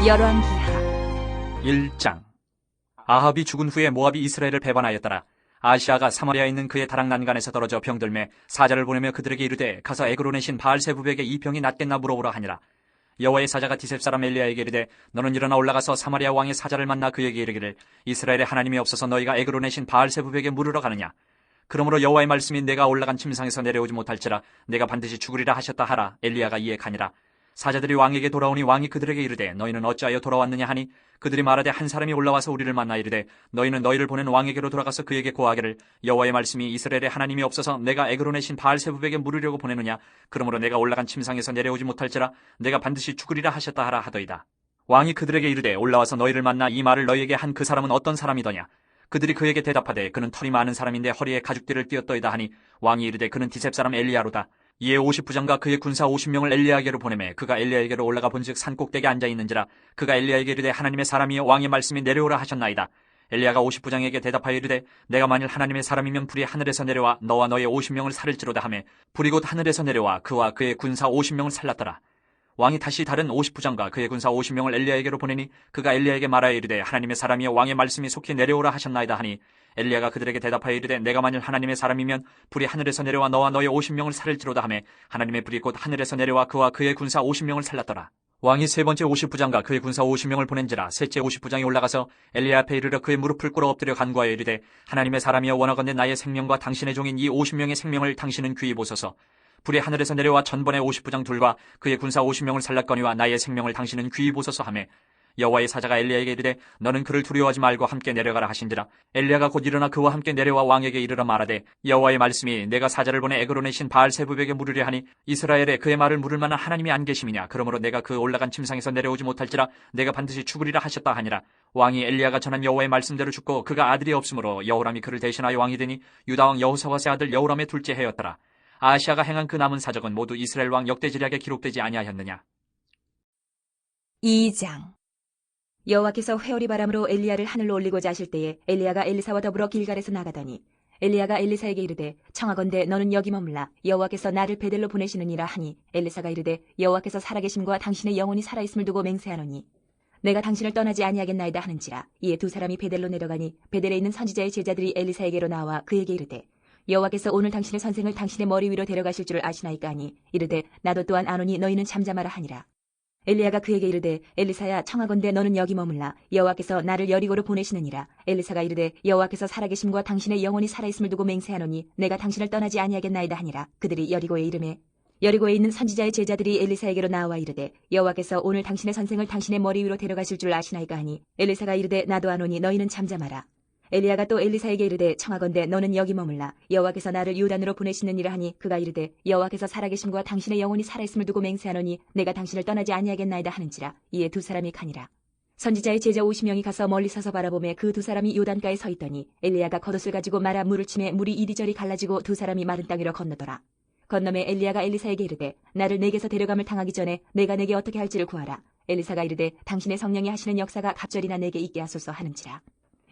열왕기하 1장. 아합이 죽은 후에 모압이 이스라엘을 배반하였더라. 아시아가 사마리아에 있는 그의 다락 난간에서 떨어져 병들매 사자를 보내며 그들에게 이르되 가서 에그론의 신 바알세부백에 이 병이 낫겠나 물어보라 하니라. 여호와의 사자가 디셉 사람 엘리야에게 이르되 너는 일어나 올라가서 사마리아 왕의 사자를 만나 그에게 이르기를 이스라엘의 하나님이 없어서 너희가 에그론의 신 바알세부백에 물으러 가느냐. 그러므로 여호와의 말씀이 내가 올라간 침상에서 내려오지 못할지라 내가 반드시 죽으리라 하셨다 하라. 엘리야가 이에 가니라. 사자들이 왕에게 돌아오니 왕이 그들에게 이르되 너희는 어찌하여 돌아왔느냐 하니 그들이 말하되 한 사람이 올라와서 우리를 만나 이르되 너희는 너희를 보낸 왕에게로 돌아가서 그에게 고하기를 여호와의 말씀이 이스라엘의 하나님이 없어서 내가 에그론의 신 바알세부백에 물으려고 보내느냐. 그러므로 내가 올라간 침상에서 내려오지 못할지라 내가 반드시 죽으리라 하셨다 하라 하더이다. 왕이 그들에게 이르되 올라와서 너희를 만나 이 말을 너희에게 한 그 사람은 어떤 사람이더냐. 그들이 그에게 대답하되 그는 털이 많은 사람인데 허리에 가죽띠를 띄었더이다 하니 왕이 이르되 그는 디셉 사람 엘리야로다. 이에 50부장과 그의 군사 50명을 엘리야에게로 보내매 그가 엘리야에게로 올라가 본즉 산 꼭대기에 앉아 있는지라. 그가 엘리야에게 이르되 하나님의 사람이여 왕의 말씀이 내려오라 하셨나이다. 엘리야가 50부장에게 대답하여 이르되 내가 만일 하나님의 사람이면 불이 하늘에서 내려와 너와 너의 50명을 살릴지로다 하매 불이 곧 하늘에서 내려와 그와 그의 군사 50명을 살랐더라. 왕이 다시 다른 50부장과 그의 군사 50명을 엘리야에게로 보내니 그가 엘리야에게 말하여 이르되 하나님의 사람이여 왕의 말씀이 속히 내려오라 하셨나이다 하니 엘리야가 그들에게 대답하여 이르되 내가 만일 하나님의 사람이면 불이 하늘에서 내려와 너와 너의 50명을 살릴지로다 하매 하나님의 불이 곧 하늘에서 내려와 그와 그의 군사 50명을 살랐더라. 왕이 세 번째 50부장과 그의 군사 50명을 보낸지라 셋째 50부장이 올라가서 엘리야 앞에 이르러 그의 무릎을 꿇어 엎드려 간구하여 이르되 하나님의 사람이여 원하건대 나의 생명과 당신의 종인 이 50명의 생명을 당신은 귀히 보소서. 불이 하늘에서 내려와 전번의 50부장 둘과 그의 군사 50명을 살랐거니와 나의 생명을 당신은 귀히 보소서 하매 여호와의 사자가 엘리야에게 이르되 너는 그를 두려워하지 말고 함께 내려가라 하신지라. 엘리야가 곧 일어나 그와 함께 내려와 왕에게 이르러 말하되 여호와의 말씀이 내가 사자를 보내 에그론의 신 바알세부백에 물으려 하니 이스라엘에 그의 말을 물을 만한 하나님이 안 계심이냐. 그러므로 내가 그 올라간 침상에서 내려오지 못할지라 내가 반드시 죽으리라 하셨다 하니라. 왕이 엘리야가 전한 여호와의 말씀대로 죽고 그가 아들이 없으므로 여호람이 그를 대신하여 왕이 되니 유다왕 여호사밧의 아들 여호람의 둘째 해였더라. 아시아가 행한 그 남은 사적은 모두 이스라엘 왕 역대지략에 기록되지 아니하였느냐. 2장. 여호와께서 회오리 바람으로 엘리야를 하늘로 올리고자 하실 때에 엘리야가 엘리사와 더불어 길갈에서 나가더니 엘리야가 엘리사에게 이르되 청하건대 너는 여기 머물라. 여호와께서 나를 베델로 보내시느니라 하니 엘리사가 이르되 여호와께서 살아계심과 당신의 영혼이 살아있음을 두고 맹세하노니 내가 당신을 떠나지 아니하겠나이다 하는지라. 이에 두 사람이 베델로 내려가니 베델에 있는 선지자의 제자들이 엘리사에게로 나와 그에게 이르되 여호와께서 오늘 당신의 선생을 당신의 머리 위로 데려가실 줄 아시나이까 하니 이르되 나도 또한 아노니 너희는 잠잠하라 하니라. 엘리야가 그에게 이르되 엘리사야 청하건대 너는 여기 머물라. 여호와께서 나를 여리고로 보내시느니라. 엘리사가 이르되 여호와께서 살아계심과 당신의 영혼이 살아있음을 두고 맹세하노니 내가 당신을 떠나지 아니하겠나이다 하니라. 그들이 여리고에 이르매 여리고에 있는 선지자의 제자들이 엘리사에게로 나와 이르되 여호와께서 오늘 당신의 선생을 당신의 머리 위로 데려가실 줄 아시나이까 하니 엘리사가 이르되 나도 아노니 너희는 잠잠하라. 엘리야가 또 엘리사에게 이르되 청하건대 너는 여기 머물라. 여호와께서 나를 요단으로 보내시느니라 하니 그가 이르되 여호와께서 살아계심과 당신의 영혼이 살아있음을 두고 맹세하노니 내가 당신을 떠나지 아니하겠나이다 하는지라. 이에 두 사람이 가니라. 선지자의 제자 50명이 가서 멀리 서서 바라보매 그 두 사람이 요단가에 서 있더니 엘리야가 겉옷을 가지고 말아 물을 치매 물이 이리저리 갈라지고 두 사람이 마른 땅 위로 건너더라. 건너매 엘리야가 엘리사에게 이르되 나를 내게서 데려감을 당하기 전에 내가 내게 어떻게 할지를 구하라. 엘리사가 이르되 당신의 성령이 하시는 역사가 갑절이나 내게 있게 하소서 하는지라.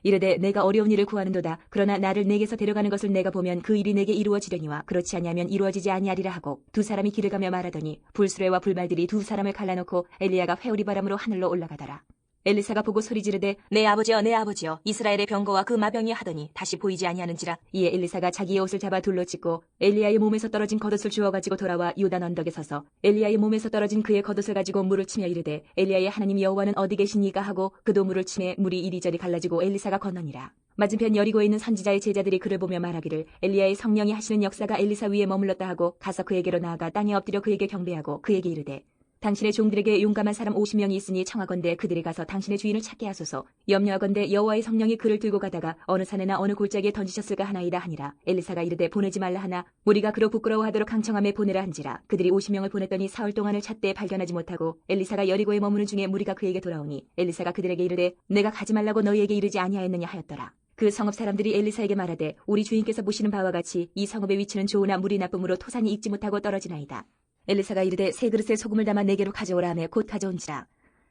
이르되 내가 어려운 일을 구하는도다. 그러나 나를 내게서 데려가는 것을 내가 보면 그 일이 내게 이루어지려니와 그렇지 아니하면 이루어지지 아니하리라 하고 두 사람이 길을 가며 말하더니 불수레와 불말들이 두 사람을 갈라놓고 엘리야가 회오리 바람으로 하늘로 올라가더라. 엘리사가 보고 소리 지르되 내 아버지여 내 아버지여 이스라엘의 병거와 그 마병이 하더니 다시 보이지 아니하는지라. 이에 엘리사가 자기의 옷을 잡아 둘러 찢고 엘리야의 몸에서 떨어진 겉옷을 주워가지고 돌아와 요단 언덕에 서서 엘리야의 몸에서 떨어진 그의 겉옷을 가지고 물을 치며 이르되 엘리야의 하나님 여호와는 어디 계시니까 하고 그도 물을 치매 물이 이리저리 갈라지고 엘리사가 건너니라. 맞은편 여리고에 있는 선지자의 제자들이 그를 보며 말하기를 엘리야의 성령이 하시는 역사가 엘리사 위에 머물렀다 하고 가서 그에게로 나아가 땅에 엎드려 그에게 경배하고 그에게 이르되 당신의 종들에게 용감한 사람 50명이 있으니 청하건대 그들이 가서 당신의 주인을 찾게 하소서. 염려하건대 여호와의 성령이 그를 들고 가다가 어느 산에나 어느 골짜기에 던지셨을까 하나이다 하니라. 엘리사가 이르되 보내지 말라 하나 우리가 그로 부끄러워하도록 강청함에 보내라 한지라. 그들이 50명을 보냈더니 사흘 동안을 찾되 발견하지 못하고 엘리사가 여리고에 머무는 중에 무리가 그에게 돌아오니 엘리사가 그들에게 이르되 내가 가지 말라고 너희에게 이르지 아니하였느냐 하였더라. 그 성읍 사람들이 엘리사에게 말하되 우리 주인께서 보시는 바와 같이 이 성읍의 위치는 좋으나 물이 나쁨으로 토산이 익지 못하고 떨어지나이다. 엘리사가 이르되 세 그릇에 소금을 담아 내게로 가져오라 하며 곧 가져온지라.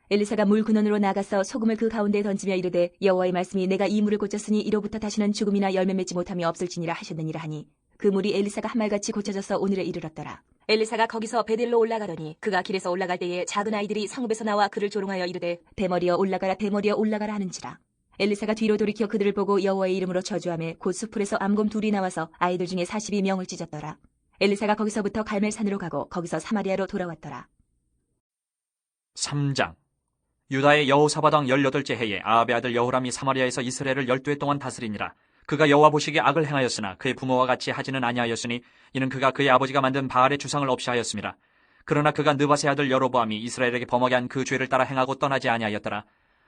엘리사가 물 근원으로 나가서 소금을 그 가운데에 던지며 이르되 여호와의 말씀이 내가 이 물을 고쳤으니 이로부터 다시는 죽음이나 열매 맺지 못함이 없을지니라 하셨느니라 하니 그 물이 엘리사가 한 말같이 고쳐져서 오늘에 이르렀더라. 엘리사가 거기서 베델로 올라가더니 그가 길에서 올라갈 때에 작은 아이들이 성읍에서 나와 그를 조롱하여 이르되 대머리여 올라가라 대머리여 올라가라 하는지라. 엘리사가 뒤로 돌이켜 그들을 보고 여호와의 이름으로 저주하매 곧 수풀에서 암곰 둘이 나와서 아이들 중에 42명을 찢었더라. 엘리사가 거기서부터 갈멜산으로 가고 거기서 사마리아로 돌아왔더라. 3장. 유다의 여호사밧 왕 18째 해에 아합의 아들 여호람이 사마리아에서 이스라엘을 12해 동안 다스리니라. 그가 여호와 보시기에 악을 행하였으나 그의 부모와 같이 하지는 아니하였으니 이는 그가 그의 아버지가 만든 바알의 주상을 없이 하였습니다. 그러나 그가 느밧의 아들 여로보암이 이스라엘에게 범하게 한 그 죄를 따라 행하고 떠나지 아니하였더라.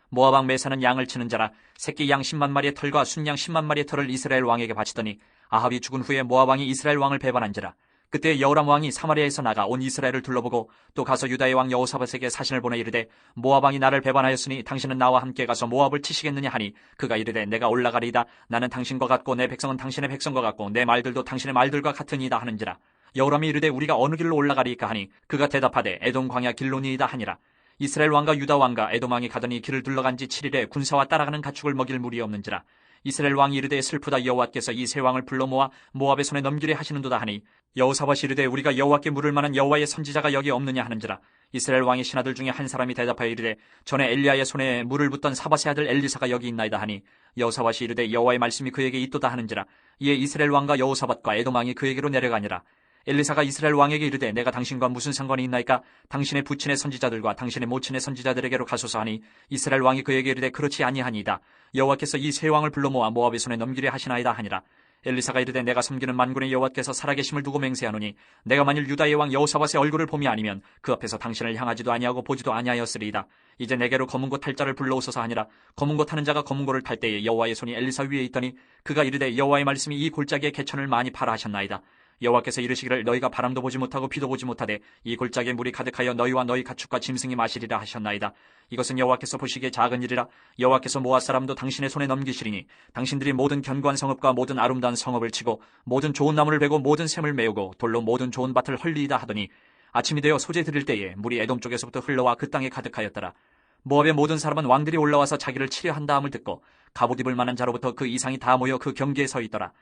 모압 왕 메사는 양을 치는 자라 새끼 양 10만 마리의 털과 순양 10만 마리의 털을 이스라엘 왕에게 바치더니 아합이 죽은 후에 모압 왕이 이스라엘 왕을 배반한지라. 그때 여호람 왕이 사마리아에서 나가 온 이스라엘을 둘러보고 또 가서 유다의 왕 여호사밧에게 사신을 보내 이르되 모압 왕이 나를 배반하였으니 당신은 나와 함께 가서 모압을 치시겠느냐 하니 그가 이르되 내가 올라가리이다. 나는 당신과 같고 내 백성은 당신의 백성과 같고 내 말들도 당신의 말들과 같으니이다 하는지라. 여호람이 이르되 우리가 어느 길로 올라가리이까 하니 그가 대답하되 에돔 광야 길로니이다 하니라. 이스라엘 왕과 유다 왕과 에돔 왕이 가더니 길을 둘러간 지 7일에 군사와 따라가는 가축을 먹일 무리 없는지라. 이스라엘 왕이 이르되 슬프다 여호와께서 이 세 왕을 불러 모아 모압의 손에 넘기려 하시는도다 하니 여호사밧이 이르되 우리가 여호와께 물을 만한 여호와의 선지자가 여기 없느냐 하는지라. 이스라엘 왕의 신하들 중에 한 사람이 대답하여 이르되 전에 엘리야의 손에 물을 붓던 사밧의 아들 엘리사가 여기 있나이다 하니 여호사밧이 이르되 여호와의 말씀이 그에게 있도다 하는지라. 이에 이스라엘 왕과 여호사밧과 에돔 왕이 그에게로 내려가니라. 엘리사가 이스라엘 왕에게 이르되 내가 당신과 무슨 상관이 있나이까? 당신의 부친의 선지자들과 당신의 모친의 선지자들에게로 가소서 하니 이스라엘 왕이 그에게 이르되 그렇지 아니하니이다. 여호와께서 이 세 왕을 불러 모아 모압의 손에 넘기려 하시나이다 하니라. 엘리사가 이르되 내가 섬기는 만군의 여호와께서 살아계심을 두고 맹세하노니 내가 만일 유다의 왕 여호사밧의 얼굴을 봄이 아니면 그 앞에서 당신을 향하지도 아니하고 보지도 아니하였으리이다. 이제 내게로 검은고 탈 자를 불러오소서 하니라. 검은고 타는 자가 검은고를 탈 때에 여호와의 손이 엘리사 위에 있더니 그가 이르되 여호와의 말씀이 이 골짜기에 개천을 많이 파라 하셨나이다. 여호와께서 이르시기를 너희가 바람도 보지 못하고 비도 보지 못하되 이 골짜기에 물이 가득하여 너희와 너희 가축과 짐승이 마시리라 하셨나이다. 이것은 여호와께서 보시기에 작은 일이라. 여호와께서 모압 사람도 당신의 손에 넘기시리니 당신들이 모든 견고한 성읍과 모든 아름다운 성읍을 치고 모든 좋은 나무를 베고 모든 샘을 메우고 돌로 모든 좋은 밭을 헐리이다 하더니 아침이 되어 소재 드릴 때에 물이 에돔 쪽에서부터 흘러와 그 땅에 가득하였더라. 모압의 모든 사람은 왕들이 올라와서 자기를 치려 한다함을 듣고 갑옷 입을 만한 자로부터 그 이상이 다 모여 그 경계에 서 있더라.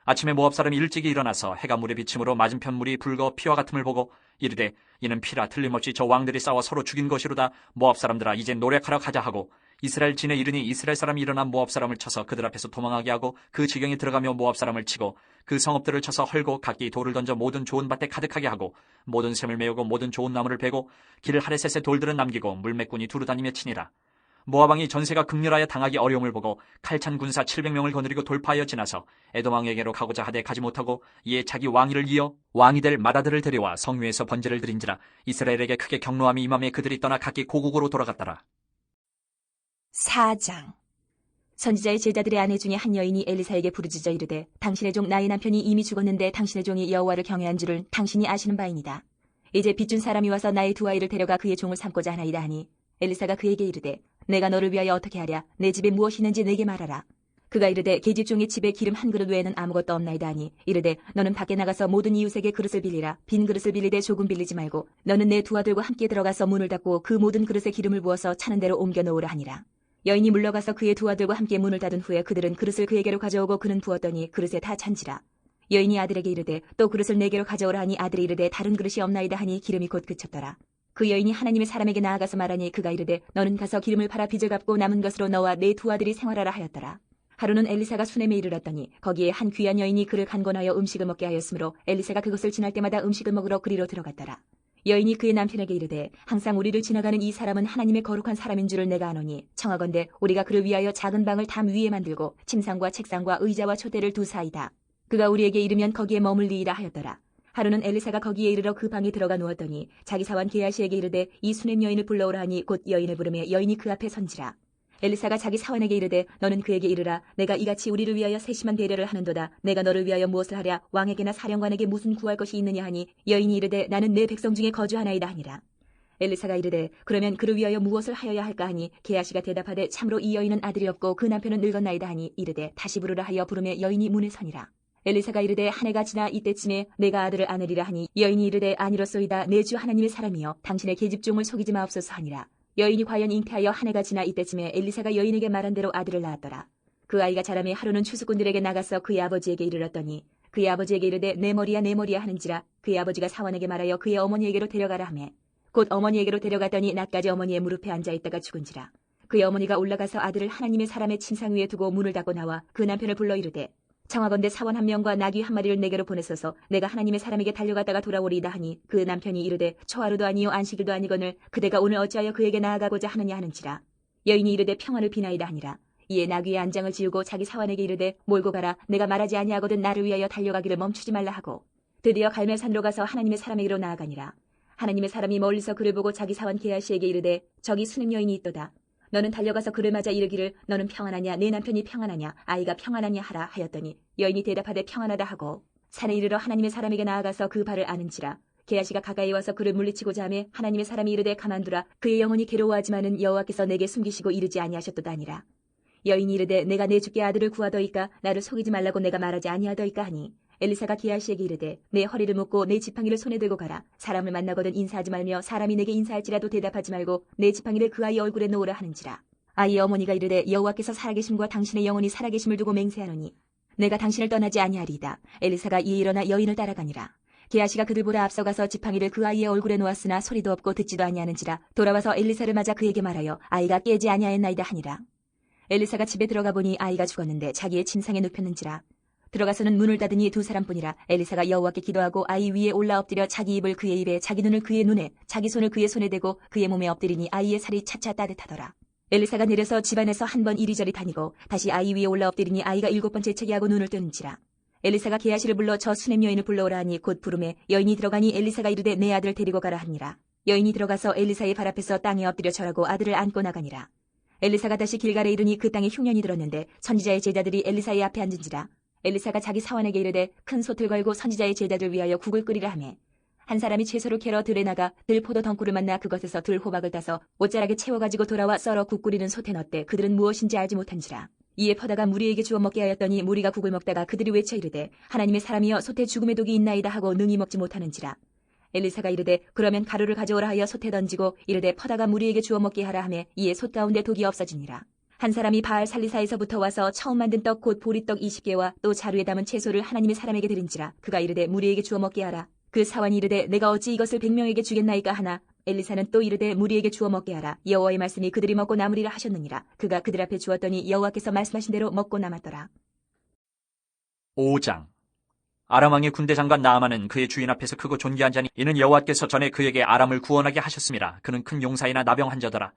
아침에 모압 사람이 일찍이 일어나서 해가 물에 비침으로 맞은편 물이 붉어 피와 같음을 보고 이르되 이는 피라 틀림없이 저 왕들이 싸워 서로 죽인 것이로다. 모압 사람들아 이제 노력하러 가자 하고 이스라엘 진에 이르니 이스라엘 사람이 일어나 모압 사람을 쳐서 그들 앞에서 도망하게 하고 그 지경에 들어가며 모압 사람을 치고 그 성읍들을 쳐서 헐고 각기 돌을 던져 모든 좋은 밭에 가득하게 하고 모든 샘을 메우고 모든 좋은 나무를 베고 길 하레셋에 돌들은 남기고 물매꾼이 두루다니며 치니라. 모압 왕이 전세가 극렬하여 당하기 어려움을 보고 칼찬 군사 700명을 거느리고 돌파하여 지나서 에돔 왕에게로 가고자 하되 가지 못하고 이에 자기 왕위를 이어 왕이 될 맏아들을 데려와 성위에서 번제를 드린지라. 이스라엘에게 크게 경노함이 임함에 그들이 떠나 각기 고국으로 돌아갔더라. 4장. 선지자의 제자들의 아내 중에 한 여인이 엘리사에게 부르짖어 이르되 당신의 종 나의 남편이 이미 죽었는데 당신의 종이 여호와를 경외한 줄을 당신이 아시는 바이니이다. 이제 빚준 사람이 와서 나의 두 아이를 데려가 그의 종을 삼고자 하나이다 하니 엘리사가 그에게 이르되 내가 너를 위하여 어떻게 하랴? 내 집에 무엇이 있는지 내게 말하라. 그가 이르되 계집종의 집에 기름 한 그릇 외에는 아무것도 없나이다 하니 이르되 너는 밖에 나가서 모든 이웃에게 그릇을 빌리라. 빈 그릇을 빌리되 조금 빌리지 말고 너는 내 두 아들과 함께 들어가서 문을 닫고 그 모든 그릇에 기름을 부어서 차는 대로 옮겨 놓으라 하니라. 여인이 물러가서 그의 두 아들과 함께 문을 닫은 후에 그들은 그릇을 그에게로 가져오고 그는 부었더니 그릇에 다 찬지라. 여인이 아들에게 이르되 또 그릇을 내게로 가져오라 하니 아들이 이르되 다른 그릇이 없나이다 하니 기름이 곧 그쳤더라. 그 여인이 하나님의 사람에게 나아가서 말하니 그가 이르되 너는 가서 기름을 팔아 빚을 갚고 남은 것으로 너와 내 두 아들이 생활하라 하였더라. 하루는 엘리사가 수넴에 이르렀더니 거기에 한 귀한 여인이 그를 간권하여 음식을 먹게 하였으므로 엘리사가 그것을 지날 때마다 음식을 먹으러 그리로 들어갔더라. 여인이 그의 남편에게 이르되 항상 우리를 지나가는 이 사람은 하나님의 거룩한 사람인 줄을 내가 아노니 청하건대 우리가 그를 위하여 작은 방을 담 위에 만들고 침상과 책상과 의자와 촛대를 두사이다. 그가 우리에게 이르면 거기에 머물리이라 하였더라. 하루는 엘리사가 거기에 이르러 그 방에 들어가 누웠더니 자기 사원 게하시에게 이르되 이 수넴 여인을 불러오라 하니 곧 여인을 부르며 여인이 그 앞에 선지라. 엘리사가 자기 사원에게 이르되 너는 그에게 이르라. 내가 이같이 우리를 위하여 세심한 배려를 하는도다. 내가 너를 위하여 무엇을 하랴? 왕에게나 사령관에게 무슨 구할 것이 있느냐 하니 여인이 이르되 나는 내 백성 중에 거주하나이다 하니라. 엘리사가 이르되 그러면 그를 위하여 무엇을 하여야 할까 하니 게하시가 대답하되 참으로 이 여인은 아들이 없고 그 남편은 늙었나이다 하니 이르되 다시 부르라 하여 부르며 여인이 문에 서니라. 엘리사가 이르되 한 해가 지나 이때쯤에 내가 아들을 안으리라 하니 여인이 이르되 아니로소이다. 내 주 하나님의 사람이여 당신의 계집종을 속이지 마옵소서 하니라. 여인이 과연 잉태하여 한 해가 지나 이때쯤에 엘리사가 여인에게 말한 대로 아들을 낳았더라. 그 아이가 자라매 하루는 추수꾼들에게 나가서 그의 아버지에게 이르렀더니 그의 아버지에게 이르되 내 머리야 내 머리야 하는지라 그의 아버지가 사원에게 말하여 그의 어머니에게로 데려가라 하매 곧 어머니에게로 데려갔더니 낮까지 어머니의 무릎에 앉아있다가 죽은지라. 그의 어머니가 올라가서 아들을 하나님의 사람의 침상 위에 두고 문을 닫고 나와 그 남편을 불러 이르되 청하건대 사원 한 명과 나귀 한 마리를 내게로 보내소서 내가 하나님의 사람에게 달려갔다가 돌아오리이다 하니 그 남편이 이르되 초하루도 아니요 안식일도 아니거늘 그대가 오늘 어찌하여 그에게 나아가고자 하느냐 하는지라. 여인이 이르되 평안을 비나이다 하니라. 이에 나귀의 안장을 지우고 자기 사환에게 이르되 몰고 가라 내가 말하지 아니하거든 나를 위하여 달려가기를 멈추지 말라 하고 드디어 갈멜산으로 가서 하나님의 사람에게로 나아가니라. 하나님의 사람이 멀리서 그를 보고 자기 사환 게하시에게 이르되 저기 수냄 여인이 있도다. 너는 달려가서 그를 맞아 이르기를 너는 평안하냐 내 남편이 평안하냐 아이가 평안하냐 하라 하였더니 여인이 대답하되 평안하다 하고 산에 이르러 하나님의 사람에게 나아가서 그 발을 아는지라. 게하시가 가까이 와서 그를 물리치고자 하매 하나님의 사람이 이르되 가만두라 그의 영혼이 괴로워하지만은 여호와께서 내게 숨기시고 이르지 아니하셨도다 하니라. 여인이 이르되 내가 내 주께 아들을 구하더이까 나를 속이지 말라고 내가 말하지 아니하더이까 하니 엘리사가 게하시에게 이르되 내 허리를 묶고 내 지팡이를 손에 들고 가라. 사람을 만나거든 인사하지 말며 사람이 내게 인사할지라도 대답하지 말고 내 지팡이를 그 아이 얼굴에 놓으라 하는지라. 아이의 어머니가 이르되 여호와께서 살아계심과 당신의 영혼이 살아계심을 두고 맹세하노니 내가 당신을 떠나지 아니하리이다. 엘리사가 이에 일어나 여인을 따라가니라. 게하시가 그들보다 앞서가서 지팡이를 그 아이의 얼굴에 놓았으나 소리도 없고 듣지도 아니하는지라. 돌아와서 엘리사를 맞아 그에게 말하여 아이가 깨지 아니하였나이다 하니라. 엘리사가 집에 들어가 보니 아이가 죽었는데 자기의 침상에 눕혔는지라. 들어가서는 문을 닫으니 두 사람뿐이라. 엘리사가 여호와께 기도하고 아이 위에 올라 엎드려 자기 입을 그의 입에 자기 눈을 그의 눈에 자기 손을 그의 손에 대고 그의 몸에 엎드리니 아이의 살이 차차 따뜻하더라. 엘리사가 내려서 집안에서 한 번 이리저리 다니고 다시 아이 위에 올라 엎드리니 아이가 7번 재채기하고 눈을 뜨는지라. 엘리사가 게하시를 불러 저 수냄 여인을 불러오라 하니 곧 부르매 여인이 들어가니 엘리사가 이르되 내 아들 데리고 가라 하니라. 여인이 들어가서 엘리사의 발 앞에서 땅에 엎드려 절하고 아들을 안고 나가니라. 엘리사가 다시 길갈에 이르니 그 땅에 흉년이 들었는데 선지자의 제자들이 엘리사의 앞에 앉은지라. 엘리사가 자기 사원에게 이르되 큰 솥을 걸고 선지자의 제자들 위하여 국을 끓이라 하매 한 사람이 채소를 캐러 들에 나가 들 포도 덩굴을 만나 그것에서 들 호박을 따서 옷자락에 채워가지고 돌아와 썰어 국 끓이는 솥에 넣되 그들은 무엇인지 알지 못한지라. 이에 퍼다가 무리에게 주어 먹게 하였더니 무리가 국을 먹다가 그들이 외쳐 이르되 하나님의 사람이여 솥에 죽음의 독이 있나이다 하고 능히 먹지 못하는지라. 엘리사가 이르되 그러면 가루를 가져오라 하여 솥에 던지고 이르되 퍼다가 무리에게 주어 먹게 하라 하매 이에 솥 가운데 독이 없어지니라. 한 사람이 바알 살리사에서부터 와서 처음 만든 떡 곧 보리떡 20개와 또 자루에 담은 채소를 하나님의 사람에게 드린지라. 그가 이르되 무리에게 주어 먹게 하라. 그 사환이 이르되 내가 어찌 이것을 100명에게 주겠나이까 하나 엘리사는 또 이르되 무리에게 주어 먹게 하라. 여호와의 말씀이 그들이 먹고 남으리라 하셨느니라. 그가 그들 앞에 주었더니 여호와께서 말씀하신 대로 먹고 남았더라. 5장. 아람 왕의 군대 장관 나아만은 그의 주인 앞에서 크고 존귀한 자니 이는 여호와께서 전에 그에게 아람을 구원하게 하셨음이라. 그는 큰 용사이나 나병한 자더라.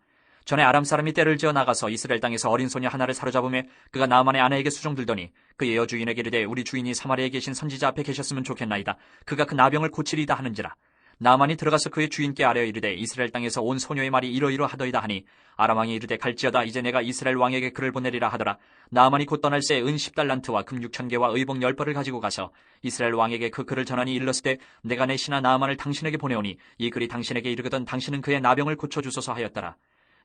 전에 아람 사람이 떼를 지어 나가서 이스라엘 땅에서 어린 소녀 하나를 사로잡으며 그가 나아만의 아내에게 수종들더니 그의 여주인에게 이르되 우리 주인이 사마리아에 계신 선지자 앞에 계셨으면 좋겠나이다. 그가 그 나병을 고치리이다 하는지라. 나아만이 들어가서 그의 주인께 아뢰어 이르되 이스라엘 땅에서 온 소녀의 말이 이러이러하더이다 하니 아람 왕이 이르되 갈지어다 이제 내가 이스라엘 왕에게 그를 보내리라 하더라. 나아만이 곧 떠날 새 은 10달란트와 금 6,000개와 의복 10벌을 가지고 가서 이스라엘 왕에게 그 글을 전하니 일렀으되 내가 내 신하 나아만을 당신에게 보내오니 이 글이 당신에게 이르거든 당신은 그의 나병을 고쳐주소서 하였더라.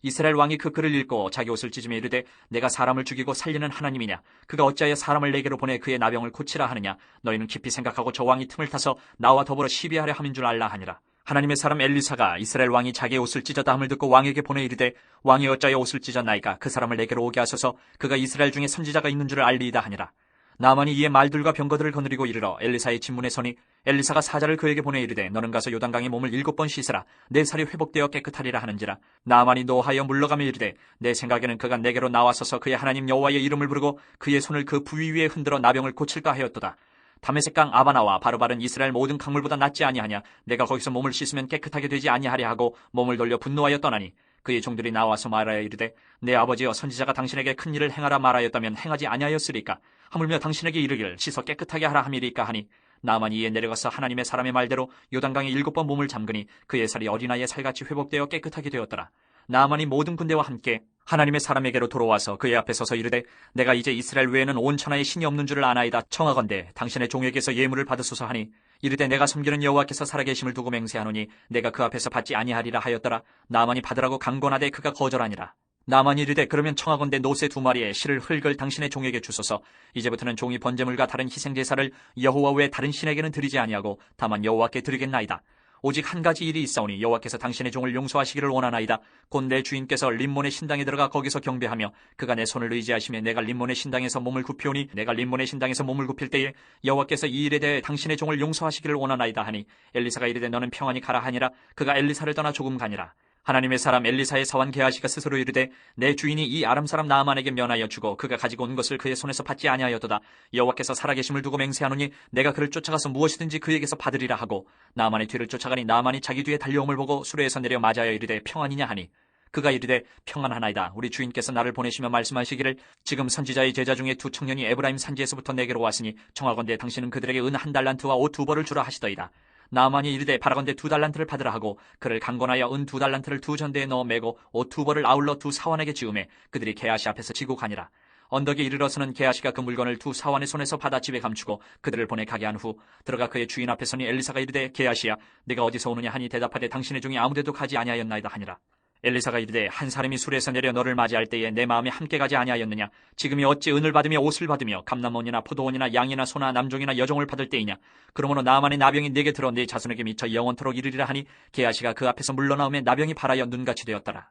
이스라엘 왕이 그 글을 읽고 자기 옷을 찢으며 이르되 내가 사람을 죽이고 살리는 하나님이냐 그가 어찌하여 사람을 내게로 보내 그의 나병을 고치라 하느냐 너희는 깊이 생각하고 저 왕이 틈을 타서 나와 더불어 시비하려 함인 줄 알라 하니라. 하나님의 사람 엘리사가 이스라엘 왕이 자기의 옷을 찢었다 함을 듣고 왕에게 보내 이르되 왕이 어찌하여 옷을 찢었나이까 그 사람을 내게로 오게 하소서 그가 이스라엘 중에 선지자가 있는 줄을 알리이다 하니라. 나아만이 이에 말들과 병거들을 거느리고 이르러 엘리사의 진문에 서니 엘리사가 사자를 그에게 보내 이르되 너는 가서 요단강에 몸을 7번 씻으라 내 살이 회복되어 깨끗하리라 하는지라. 나아만이 노하여 물러가며 이르되 내 생각에는 그가 내게로 나와서서 그의 하나님 여호와의 이름을 부르고 그의 손을 그 부위 위에 흔들어 나병을 고칠까 하였도다. 다메섹강 아바나와 바로바른 이스라엘 모든 강물보다 낫지 아니하냐 내가 거기서 몸을 씻으면 깨끗하게 되지 아니하랴 하고 몸을 돌려 분노하여 떠나니 그의 종들이 나와서 말하여 이르되 내 아버지여 선지자가 당신에게 큰 일을 행하라 말하였다면 행하지 아니하였으리까 하물며 당신에게 이르기를 씻어 깨끗하게 하라 함이리까 하니 나아만이 이에 내려가서 하나님의 사람의 말대로 요단강에 7번 몸을 잠그니 그의 살이 어린아이의 살같이 회복되어 깨끗하게 되었더라. 나아만이 모든 군대와 함께 하나님의 사람에게로 돌아와서 그의 앞에 서서 이르되 내가 이제 이스라엘 외에는 온 천하에 신이 없는 줄을 아나이다. 청하건대 당신의 종에게서 예물을 받으소서 하니 이르되 내가 섬기는 여호와께서 살아계심을 두고 맹세하노니 내가 그 앞에서 받지 아니하리라 하였더라. 나아만이 받으라고 강권하되 그가 거절하니라. 나아만이 이르되 그러면 청하건대 노새 2마리에 실을 흙을 당신의 종에게 주소서. 이제부터는 종이 번제물과 다른 희생제사를 여호와 외 다른 신에게는 드리지 아니하고 다만 여호와께 드리겠나이다. 오직 한 가지 일이 있사오니 여호와께서 당신의 종을 용서하시기를 원하나이다. 곧 내 주인께서 림몬의 신당에 들어가 거기서 경배하며 그가 내 손을 의지하시며 내가 림몬의 신당에서 몸을 굽히오니 내가 림몬의 신당에서 몸을 굽힐 때에 여호와께서 이 일에 대해 당신의 종을 용서하시기를 원하나이다 하니 엘리사가 이르되 너는 평안히 가라 하니라. 그가 엘리사를 떠나 조금 가니라. 하나님의 사람 엘리사의 사환 게하시가 스스로 이르되 내 주인이 이 아람 사람 나아만에게 면하여 주고 그가 가지고 온 것을 그의 손에서 받지 아니하였도다. 여호와께서 살아계심을 두고 맹세하노니 내가 그를 쫓아가서 무엇이든지 그에게서 받으리라 하고 나아만의 뒤를 쫓아가니 나아만이 자기 뒤에 달려옴을 보고 수레에서 내려 맞아여 이르되 평안이냐 하니 그가 이르되 평안하나이다. 우리 주인께서 나를 보내시며 말씀하시기를 지금 선지자의 제자 중에 두 청년이 에브라임 산지에서부터 내게로 왔으니 청하건대 당신은 그들에게 은 1달란트와 옷 2벌을 주라 하시더이다. 나아만이 이르되 바라건대 2달란트를 받으라 하고 그를 강권하여 은 2달란트를 2전대에 넣어 매고 옷 2벌을 아울러 2 사환에게 지우매 그들이 게하시 앞에서 지고 가니라. 언덕에 이르러서는 게하시가 그 물건을 2 사환의 손에서 받아 집에 감추고 그들을 보내 가게 한 후 들어가 그의 주인 앞에 서니 엘리사가 이르되 게하시야 내가 어디서 오느냐 하니 대답하되 당신의 종이 아무데도 가지 아니하였나이다 하니라. 엘리사가 이르되 한 사람이 수레에서 내려 너를 맞이할 때에 내 마음이 함께 가지 아니하였느냐. 지금이 어찌 은을 받으며 옷을 받으며 감남원이나 포도원이나 양이나 소나 남종이나 여종을 받을 때이냐. 그러므로 나만의 나병이 내게 들어 내 자손에게 미쳐 영원토록 이르리라 하니 게하시가 그 앞에서 물러나오며 나병이 발하여 눈같이 되었더라.